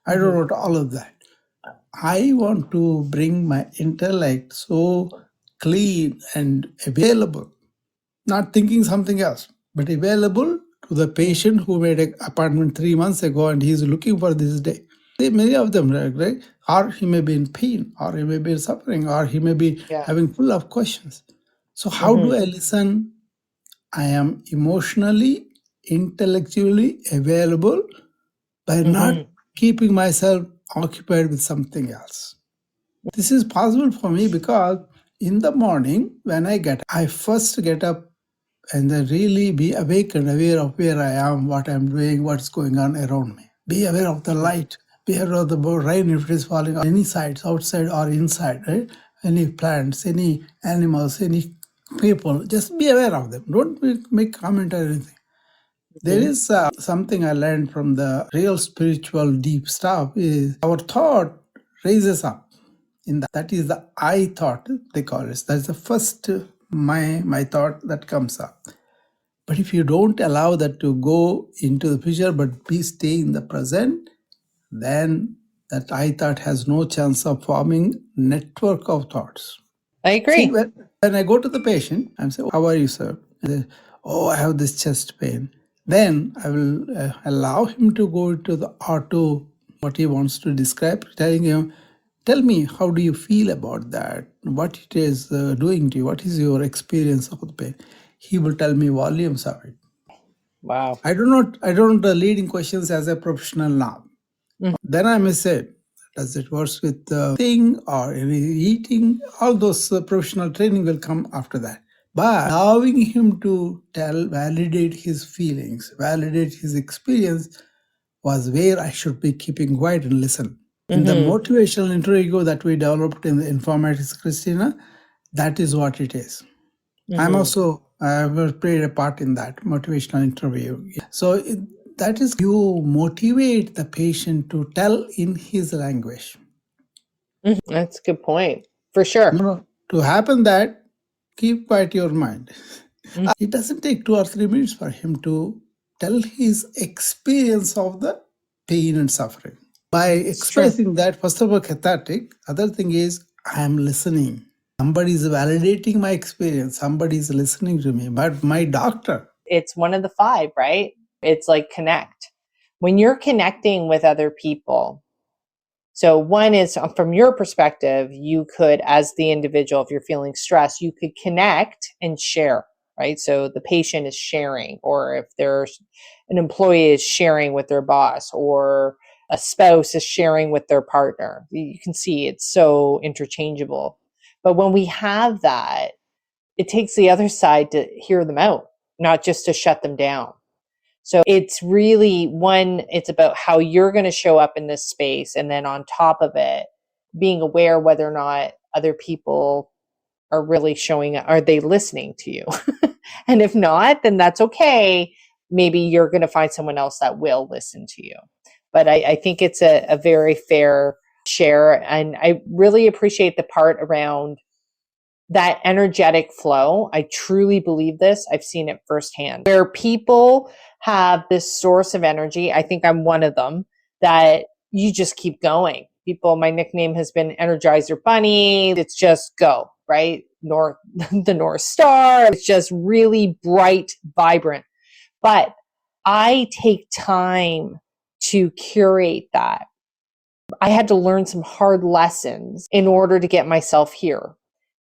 I don't want all of that. I want to bring my intellect so clean and available, not thinking something else, but available to the patient who made an appointment 3 months ago and he's looking for this day. Many of them, right? Or he may be in pain, or he may be suffering, or he may be having full of questions. So how do I listen? I am emotionally, intellectually available by not keeping myself occupied with something else. This is possible for me because in the morning when I first get up and then really be awake and aware of where I am, what I'm doing, what's going on around me. Be aware of the light, be aware of the rain if it is falling on any sides, outside or inside, right? Any plants, any animals, any people, just be aware of them. Don't make comment or anything. There is something I learned from the real spiritual deep stuff is our thought raises up. That is the I thought, they call it. That's the first my thought that comes up. But if you don't allow that to go into the future, but stay in the present, then that I thought has no chance of forming network of thoughts. I agree. See, when I go to the patient, I'm saying, how are you, sir? Say, I have this chest pain. Then I will allow him to go to the auto, what he wants to describe, telling him, tell me, how do you feel about that? What it is doing to you? What is your experience of the pain? He will tell me volumes of it. Wow. I don't leading questions as a professional now. Then I may say, does it work with thing or eating? All those professional training will come after that. But allowing him to validate his feelings, validate his experience was where I should be keeping quiet and listen. In the motivational interview that we developed in the informatics, Christina, that is what it is. I'm also, I've played a part in that motivational interview. So that is, you motivate the patient to tell in his language. That's a good point. For sure. No, to happen that, keep quiet your mind. It doesn't take 2 or 3 minutes for him to tell his experience of the pain and suffering. By expressing that, first of all, cathartic. Other thing is, I am listening. Somebody is validating my experience. Somebody is listening to me. But my doctor. It's one of the 5, right? It's like connect. When you're connecting with other people, so one is from your perspective, you could, as the individual, if you're feeling stressed, you could connect and share, right? So the patient is sharing, or if there's an employee is sharing with their boss, or a spouse is sharing with their partner. You can see it's so interchangeable. But when we have that, it takes the other side to hear them out, not just to shut them down. So it's really it's about how you're going to show up in this space. And then on top of it, being aware whether or not other people are really showing up. Are they listening to you? And if not, then that's okay. Maybe you're going to find someone else that will listen to you. But I think it's a very fair share. And I really appreciate the part around that energetic flow. I truly believe this. I've seen it firsthand. Where people have this source of energy, I think I'm one of them, that you just keep going. My nickname has been Energizer Bunny. It's just go, right? The North Star. It's just really bright, vibrant. But I take time to curate that. I had to learn some hard lessons in order to get myself here.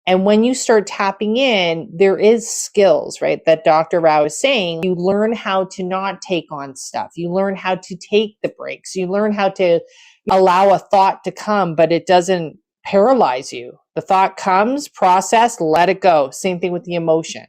And when you start tapping in, there is skills, right? That Dr. Rao is saying, you learn how to not take on stuff. You learn how to take the breaks. You learn how to allow a thought to come, but it doesn't paralyze you. The thought comes, process, let it go. Same thing with the emotion.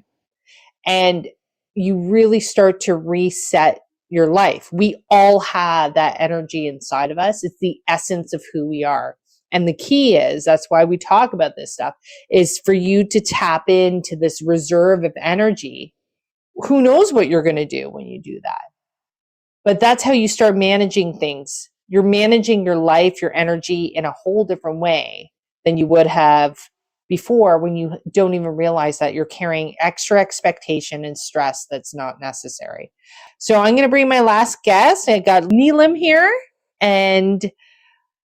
And you really start to reset your life. We all have that energy inside of us. It's the essence of who we are. And the key is, that's why we talk about this stuff, is for you to tap into this reserve of energy. Who knows what you're going to do when you do that? But that's how you start managing things. You're managing your life, your energy in a whole different way than you would have before, when you don't even realize that you're carrying extra expectation and stress that's not necessary. So I'm going to bring my last guest. I got Neelam here, and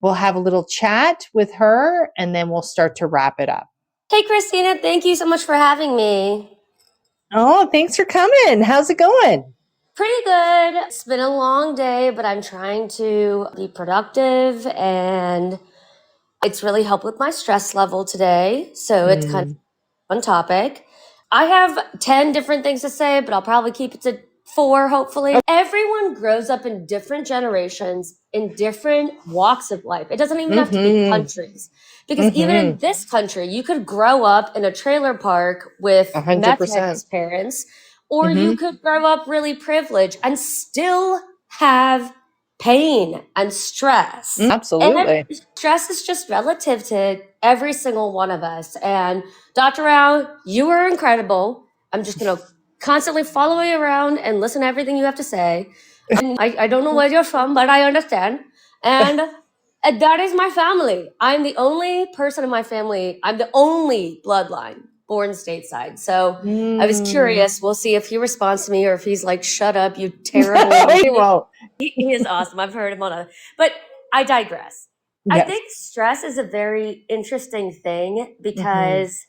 we'll have a little chat with her, and then we'll start to wrap it up. Hey, Christina, thank you so much for having me. Oh, thanks for coming. How's it going? Pretty good. It's been a long day, but I'm trying to be productive, and it's really helped with my stress level today. So it's kind of a fun topic. I have 10 different things to say, but I'll probably keep it to 4, hopefully. Everyone grows up in different generations, in different walks of life. It doesn't even have to be countries. Because even in this country, you could grow up in a trailer park with 100%. meth parents, or you could grow up really privileged and still have pain and stress. Absolutely. And stress is just relative to every single one of us. And Dr. Rao, you are incredible. I'm just going to constantly follow you around and listen to everything you have to say. And I don't know where you're from, but I understand. And that is my family. I'm the only person in my family. I'm the only bloodline born stateside. So I was curious. We'll see if he responds to me or if he's like, shut up, you terrible. He won't. He is awesome. I've heard him on a, but I digress. Yes. I think stress is a very interesting thing because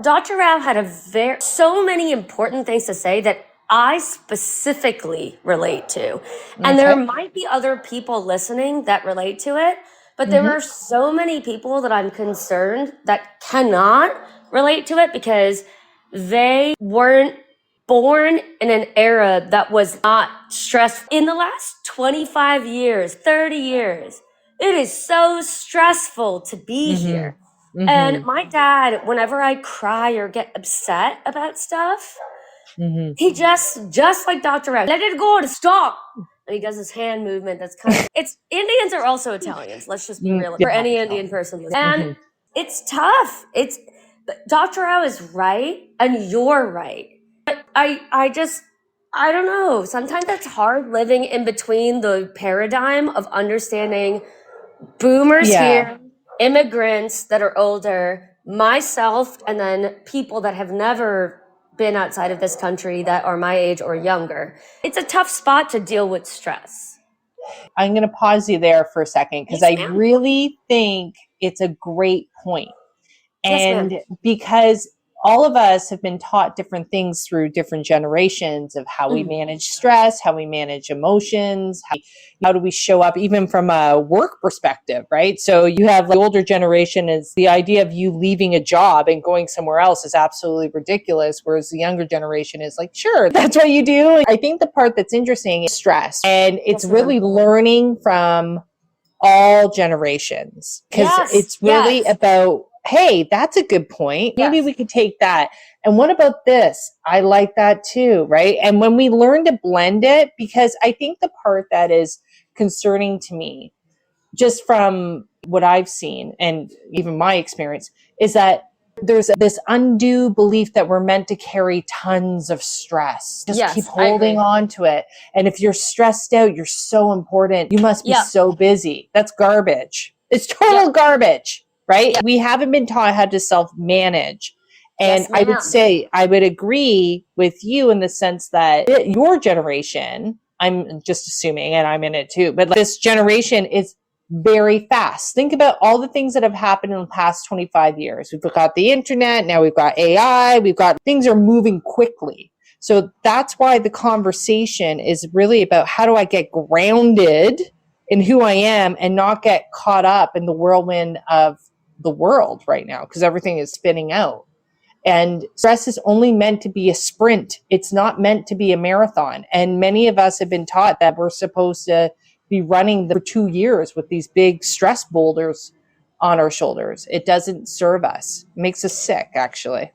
Dr. Rao had so many important things to say that I specifically relate to. And there might be other people listening that relate to it, but there are so many people that I'm concerned that cannot relate to it because they weren't born in an era that was not stressful. In the last 25 years, 30 years, it is so stressful to be here. And my dad, whenever I cry or get upset about stuff, he just like Dr. Rao, let it go, stop. And he does this hand movement that's kind of, Indians are also Italians. Let's just be real. For any Indian person. And it's tough. Dr. Rao is right and you're right. But I don't know. Sometimes it's hard living in between the paradigm of understanding boomers here immigrants that are older, myself, and then people that have never been outside of this country that are my age or younger. It's a tough spot to deal with stress. I'm going to pause you there for a second because I really think it's a great point. And because all of us have been taught different things through different generations of how we manage stress, how we manage emotions, how do we show up even from a work perspective, right? So you have the older generation is the idea of you leaving a job and going somewhere else is absolutely ridiculous. Whereas the younger generation is like, sure, that's what you do. I think the part that's interesting is stress. And it's really learning from all generations because it's really about, hey, that's a good point. Maybe we could take that. And what about this? I like that too, right? And when we learn to blend it, because I think the part that is concerning to me, just from what I've seen and even my experience, is that there's this undue belief that we're meant to carry tons of stress. Just keep holding on to it. And if you're stressed out, you're so important. You must be so busy. That's garbage. It's total garbage, right? We haven't been taught how to self-manage. And I would say, I would agree with you in the sense that your generation, I'm just assuming, and I'm in it too, but this generation is very fast. Think about all the things that have happened in the past 25 years. We've got the internet, now we've got AI, things are moving quickly. So that's why the conversation is really about how do I get grounded in who I am and not get caught up in the whirlwind of the world right now because everything is spinning out. And stress is only meant to be a sprint. It's not meant to be a marathon. And many of us have been taught that we're supposed to be running for 2 years with these big stress boulders on our shoulders. It doesn't serve us. It makes us sick, actually.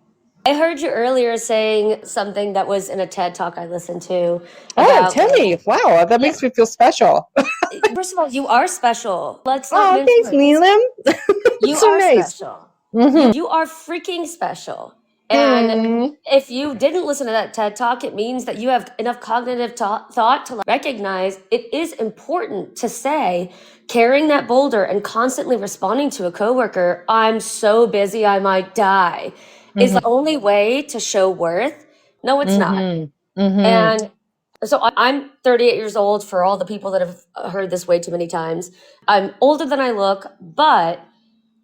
I heard you earlier saying something that was in a TED Talk I listened to. Oh, tell me. Wow, that makes me feel special. First of all, you are special. Let's not thanks, Neelam. You so are nice. special. You are freaking special. And if you didn't listen to that TED Talk, it means that you have enough cognitive thought to recognize it is important to say, carrying that boulder and constantly responding to a coworker, I'm so busy, I might die, is the only way to show worth. No, it's not. And so I'm 38 years old for all the people that have heard this way too many times. I'm older than I look, but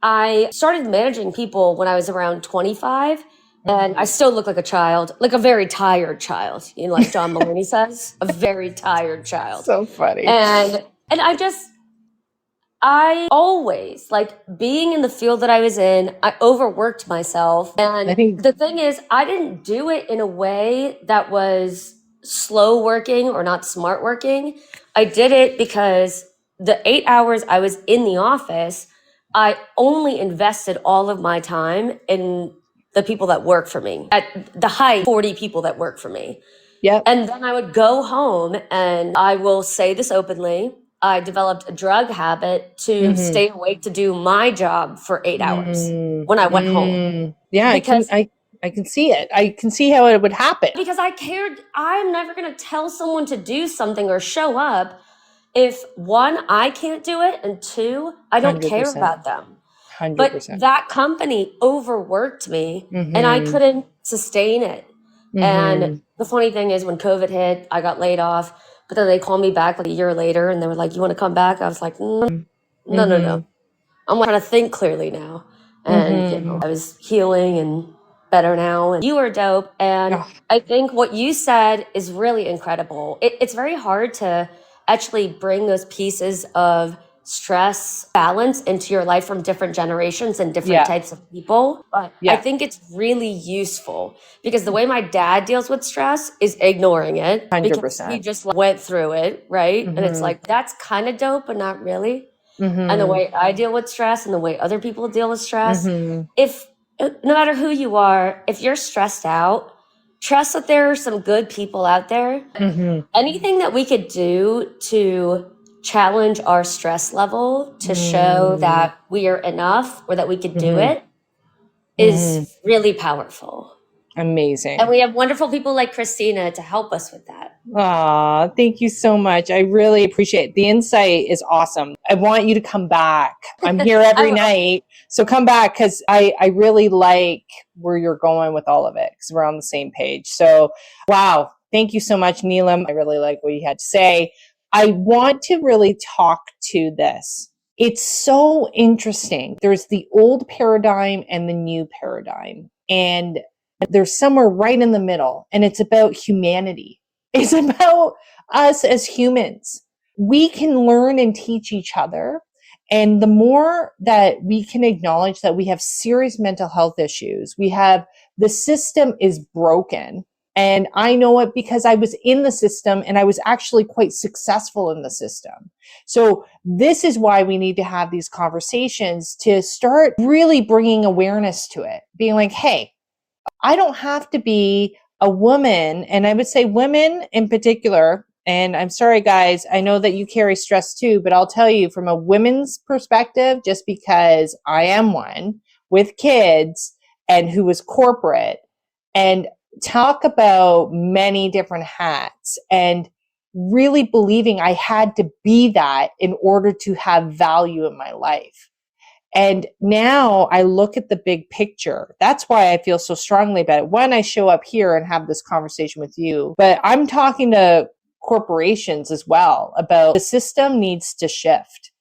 I started managing people when I was around 25. And I still look like a child, like a very tired child, like John Mulaney says, a very tired child. So funny. And I always, like being in the field that I was in, I overworked myself. And I think the thing is, I didn't do it in a way that was slow working or not smart working. I did it because the 8 hours I was in the office, I only invested all of my time in the people that work for me, at the height, 40 people that work for me. Yep. And then I would go home, and I will say this openly, I developed a drug habit to stay awake to do my job for 8 hours when I went home. Yeah, because I can see it. I can see how it would happen. Because I cared. I'm never going to tell someone to do something or show up if one, I can't do it, and two, I don't 100%. Care about them. 100%. But that company overworked me and I couldn't sustain it. And the funny thing is when COVID hit, I got laid off, but then they called me back like a year later and they were like, you want to come back? I was like, no. I'm trying to think clearly now. And I was healing and better now. And you are dope. And I think what you said is really incredible. It's very hard to actually bring those pieces of stress balance into your life from different generations and different types of people. But I think it's really useful because the way my dad deals with stress is ignoring it 100%. Because he just went through it, right? And it's like, that's kind of dope, but not really. And the way I deal with stress and the way other people deal with stress, if no matter who you are, if you're stressed out, trust that there are some good people out there. Anything that we could do to challenge our stress level to show that we are enough or that we could do it is really powerful. Amazing. And we have wonderful people like Kristina to help us with that. Aw, thank you so much. I really appreciate it. The insight is awesome. I want you to come back. I'm here every night. So come back, because I really like where you're going with all of it, because we're on the same page. So, wow. Thank you so much, Neelam. I really like what you had to say. I want to really talk to this. It's so interesting. There's the old paradigm and the new paradigm, and there's somewhere right in the middle, and it's about humanity. It's about us as humans. We can learn and teach each other. And the more that we can acknowledge that we have serious mental health issues, the system is broken. And I know it because I was in the system, and I was actually quite successful in the system. So this is why we need to have these conversations, to start really bringing awareness to it, being like, hey, I don't have to be a woman. And I would say women in particular. And I'm sorry, guys, I know that you carry stress too, but I'll tell you from a women's perspective, just because I am one with kids and who was corporate, and talk about many different hats, and really believing I had to be that in order to have value in my life. And now I look at the big picture. That's why I feel so strongly about it. When I show up here and have this conversation with you, but I'm talking to corporations as well about the system needs to shift,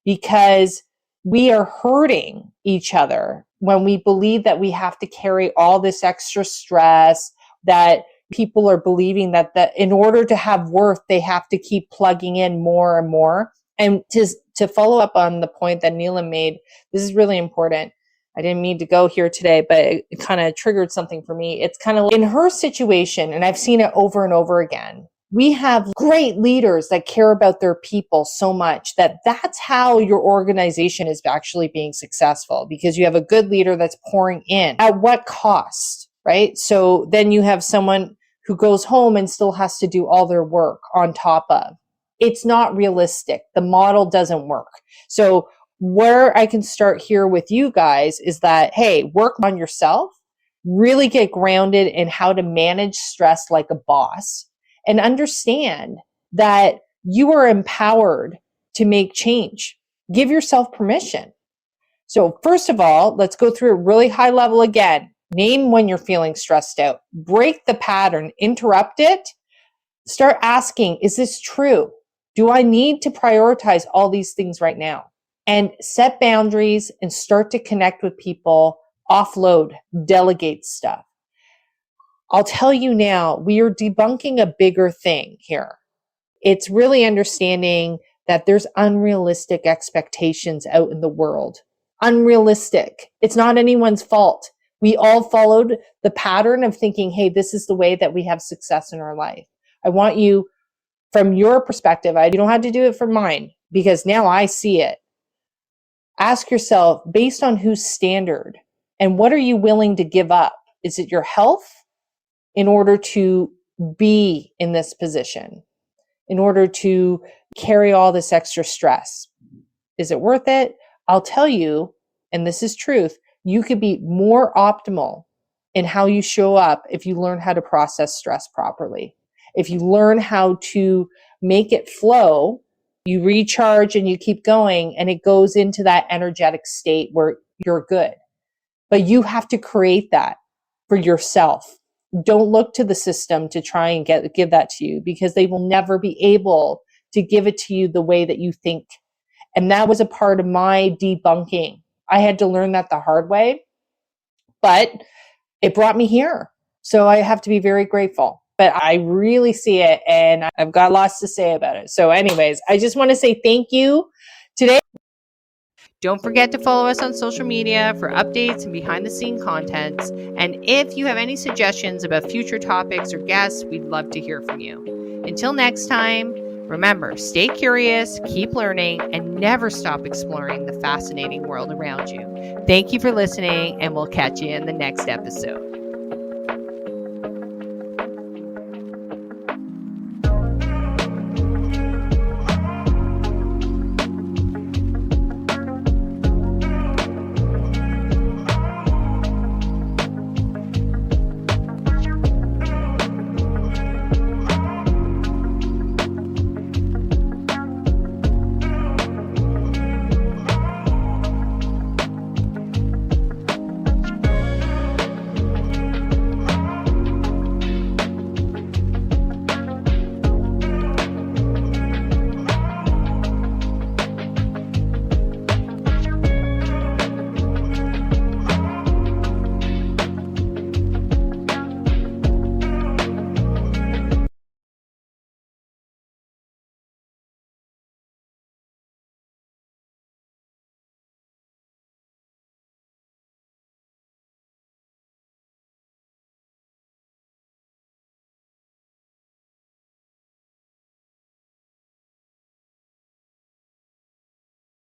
because we are hurting each other when we believe that we have to carry all this extra stress, that people are believing that in order to have worth, they have to keep plugging in more and more. And to follow up on the point that Neelam made, this is really important. I didn't mean to go here today, but it kind of triggered something for me. It's kind of in her situation, and I've seen it over and over again. We have great leaders that care about their people so much that that's how your organization is actually being successful, because you have a good leader that's pouring in. At what cost, right? So then you have someone who goes home and still has to do all their work on top of. It's not realistic. The model doesn't work. So where I can start here with you guys is that, hey, work on yourself, really get grounded in how to manage stress like a boss, and understand that you are empowered to make change. Give yourself permission. So first of all, let's go through a really high level again. Name when you're feeling stressed out. Break the pattern, interrupt it. Start asking, is this true? Do I need to prioritize all these things right now? And set boundaries and start to connect with people, offload, delegate stuff. I'll tell you now, we are debunking a bigger thing here. It's really understanding that there's unrealistic expectations out in the world. Unrealistic. It's not anyone's fault. We all followed the pattern of thinking, hey, this is the way that we have success in our life. I want you, from your perspective, you don't have to do it from mine, because now I see it. Ask yourself, based on whose standard, and what are you willing to give up? Is it your health in order to be in this position, in order to carry all this extra stress? Is it worth it? I'll tell you, and this is truth, you could be more optimal in how you show up if you learn how to process stress properly. If you learn how to make it flow, you recharge and you keep going, and it goes into that energetic state where you're good. But you have to create that for yourself. Don't look to the system to try and give that to you, because they will never be able to give it to you the way that you think. And that was a part of my debunking. I had to learn that the hard way, but it brought me here. So I have to be very grateful. But I really see it, and I've got lots to say about it. So anyways, I just want to say thank you today. Don't forget to follow us on social media for updates and behind the scene contents. And if you have any suggestions about future topics or guests, we'd love to hear from you. Until next time, remember, stay curious, keep learning, and never stop exploring the fascinating world around you. Thank you for listening, and we'll catch you in the next episode.